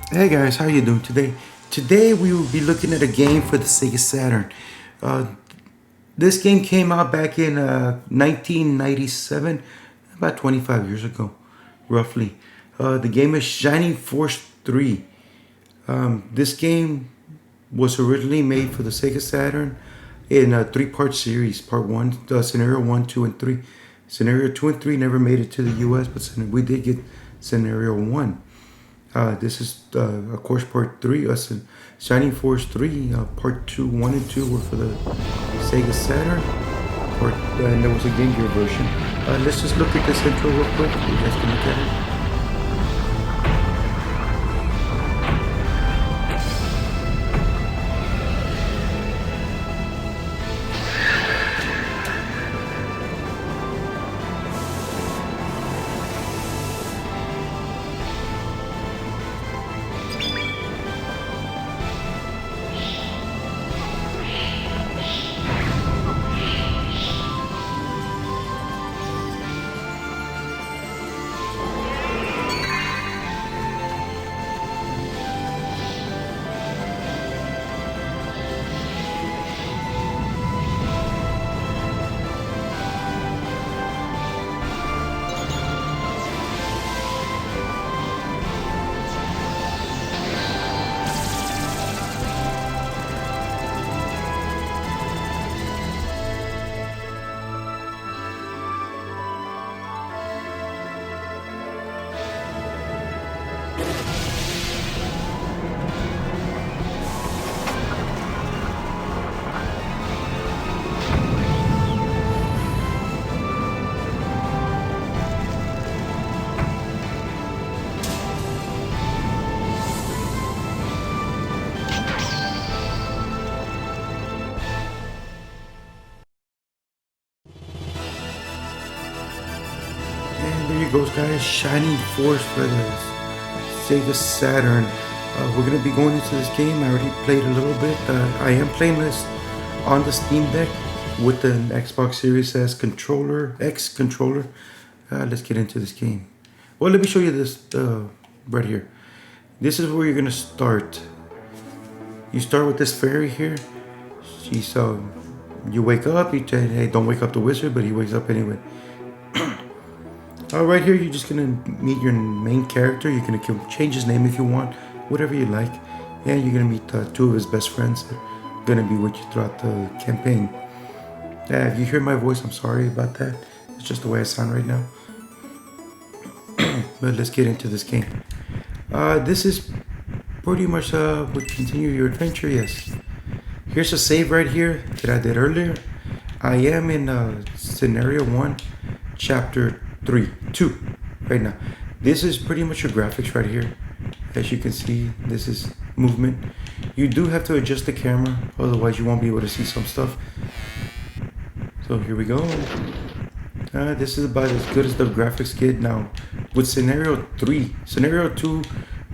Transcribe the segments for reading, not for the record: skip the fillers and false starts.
Hey guys, how you doing today? Today we will be looking at a game for the Sega Saturn. Uh, this game came out back in 1997, about 25 years ago, roughly. The game is Shining Force 3. This game was originally made for the Sega Saturn in a three-part series. Part 1, Scenario 1, 2, and 3. Scenario 2 and 3 never made it to the US, but we did get Scenario 1. This is, of course, part three. Shining Force 3, part 2, 1 and 2 were for the Sega Saturn. And there was a Game Gear version. Let's just look at this intro real quick. You guys can look at it. And there you go, guys. Shining Force for the Sega Saturn. We're gonna be going into this game. I already played a little bit. I am playing this on the Steam Deck with an Xbox Series S controller, X controller. Let's get into this game. Well, let me show you this right here. This is where you're gonna start. You start with this fairy here. She's you wake up. You tell, hey, don't wake up the wizard, but he wakes up anyway. Right here, you're just gonna meet your main character. You're gonna change his name if you want, whatever you like, and you're gonna meet two of his best friends that are gonna be with you throughout the campaign. If you hear my voice, I'm sorry about that. It's just the way I sound right now. But let's get into this game. This is pretty much would continue your adventure. Yes. Here's a save right here that I did earlier. I am in scenario 1, chapter 2 right now. This is pretty much your graphics right here. As you can see, this is movement. You do have to adjust the camera, otherwise you won't be able to see some stuff. So here we go. This is about as good as the graphics get. Now with scenario 2,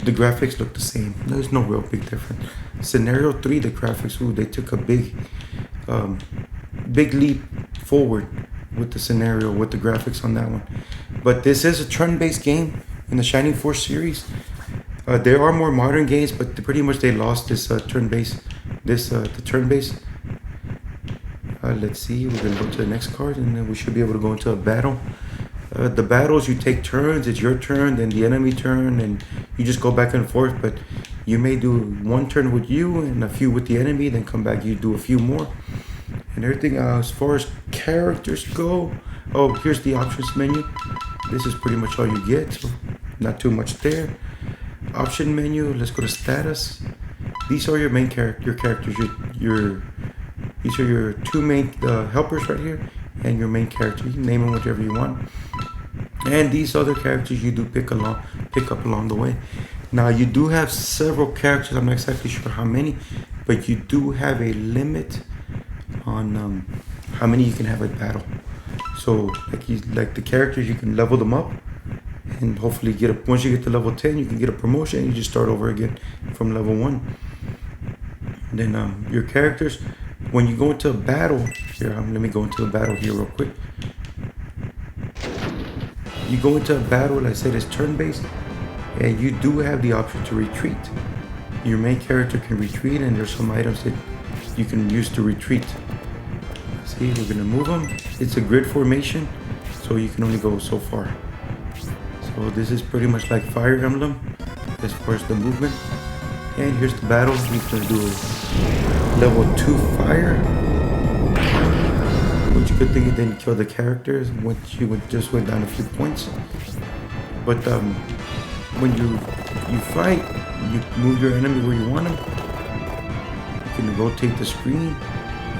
the graphics look the same. There's no real big difference. Scenario 3, the graphics, they took a big leap forward with the scenario, with the graphics on that one. But this is a turn-based game in the Shining Force series. There are more modern games, but pretty much they lost this turn-based. The turn-based. Let's see. We're gonna go to the next card, and then we should be able to go into a battle. The battles, you take turns. It's your turn, then the enemy turn, and you just go back and forth. But you may do one turn with you and a few with the enemy, then come back. You do a few more, and everything. As far as characters go, here's the options menu. This is pretty much all you get. So not too much there. Option menu. Let's go to status. These are your main your characters. These are your two main helpers right here, and your main character. You can name them whatever you want. And these other characters you do pick up along the way. Now you do have several characters. I'm not exactly sure how many, but you do have a limit on how many you can have at battle. So like the characters, you can level them up, and hopefully once you get to level 10, you can get a promotion. And you just start over again from level 1. Then your characters, when you go into a battle, here, let me go into a battle here real quick. You go into a battle, like I said, it's turn-based. And you do have the option to retreat. Your main character can retreat, and there's some items that you can use to retreat. See, we're gonna move them. It's a grid formation, so you can only go so far. So this is pretty much like Fire Emblem as far as the movement. And here's the battle. We're gonna do a level 2 fire. Which good thing it didn't kill the characters once you just went down a few points. But when you fight, you move your enemy where you want them. You can rotate the screen,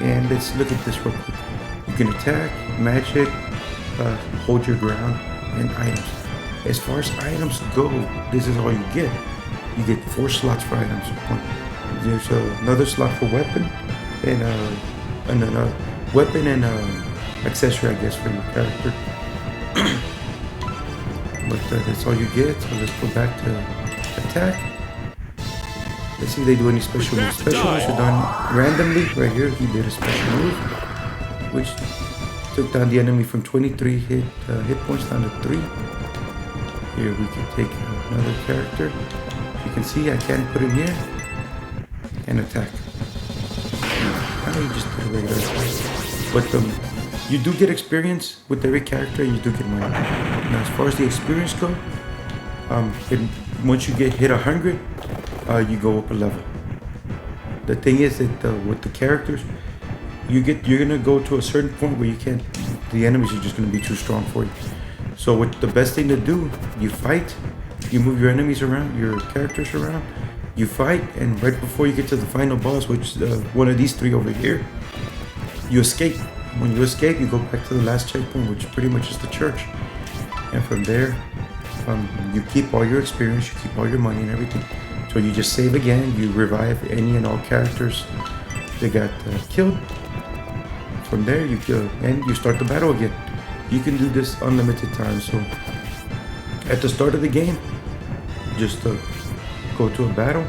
and let's look at this real quick. You can attack, magic, hold your ground, and items. As far as items go, this is all you get. You get 4 slots for items. There's another slot for weapon, and another weapon and accessory, I guess, for your character. But that's all you get. So let's go back to attack. Let's see if they do any special moves. Special moves are done randomly. Right here, he did a special move, which took down the enemy from 23 hit points down to 3. Here we can take another character. You can see I can put him here and attack. Now you just do a regular attack. But you do get experience with every character, and you do get money. Now as far as the experience go, once you get hit 100, you go up a level. The thing is that with the characters, you're gonna go to a certain point where you can't. The enemies are just gonna be too strong for you. So what the best thing to do? You fight. You move your enemies around, your characters around. You fight, and right before you get to the final boss, which is one of these 3 over here, you escape. When you escape, you go back to the last checkpoint, which pretty much is the church. And from there, you keep all your experience, you keep all your money and everything. So you just save again, you revive any and all characters that got killed. From there, you kill, and you start the battle again. You can do this unlimited time. So at the start of the game, just go to a battle.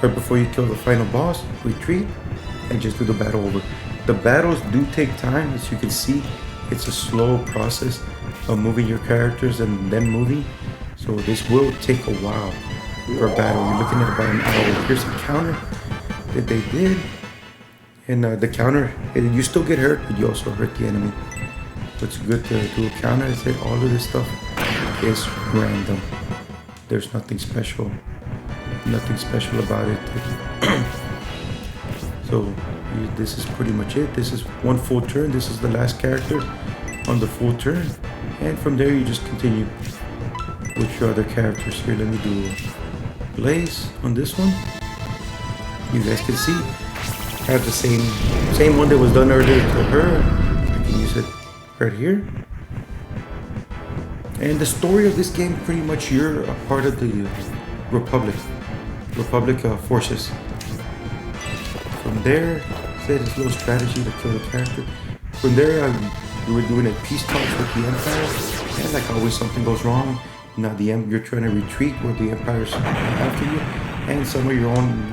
Right before you kill the final boss, retreat, and just do the battle over. The battles do take time, as you can see. It's a slow process of moving your characters and then moving. So this will take a while for a battle. You're looking at about an hour. Here's a counter that they did. And the counter, you still get hurt, but you also hurt the enemy. What's good to do a counter is that all of this stuff is random. There's nothing special about it. So this is pretty much it. This is one full turn. This is the last character on the full turn, and from there you just continue with your other characters. Here, let me do Blaze on this one. You guys can see I have the same one that was done earlier to her. I can use it right here. And the story of this game, pretty much you're a part of the Republic forces. From there, say this little strategy to kill the character. From there, we were doing a peace talks with the Empire, and like always, something goes wrong. Now you're trying to retreat where the Empire's after you, and some of your own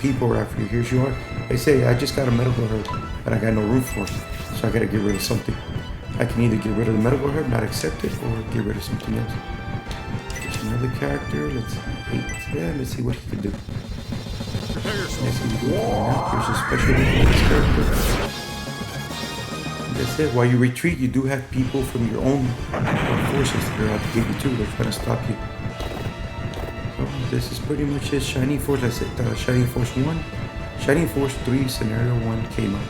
people are after you. Here you are. They say, I just got a medical herb, but I got no room for it, so I gotta get rid of something. I can either get rid of the medical herb, not accept it, or get rid of something else. There's another character. Let's see what he can do. Let's see what he can do. There's a special move for this character. That's it. While you retreat, you do have people from your own forces that are out to get you too. They're trying to stop you. So this is pretty much it. Shining Force. I said Shining Force 1. Shining Force 3 Scenario 1 came out.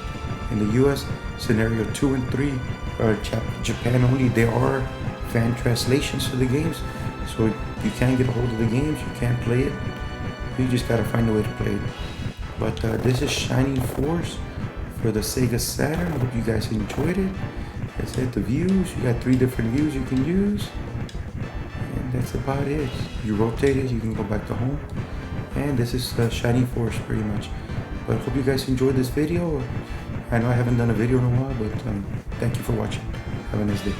In the US, Scenario 2 and 3 are Japan only. There are fan translations for the games, so you can't get a hold of the games, you can't play it. You just gotta find a way to play it. But this is Shining Force for the Sega Saturn. I hope you guys enjoyed it. That's it, the views. You got 3 different views you can use. And that's about it. You rotate it, you can go back to home. And this is Shining Force pretty much. But I hope you guys enjoyed this video. I know I haven't done a video in a while, but thank you for watching. Have a nice day.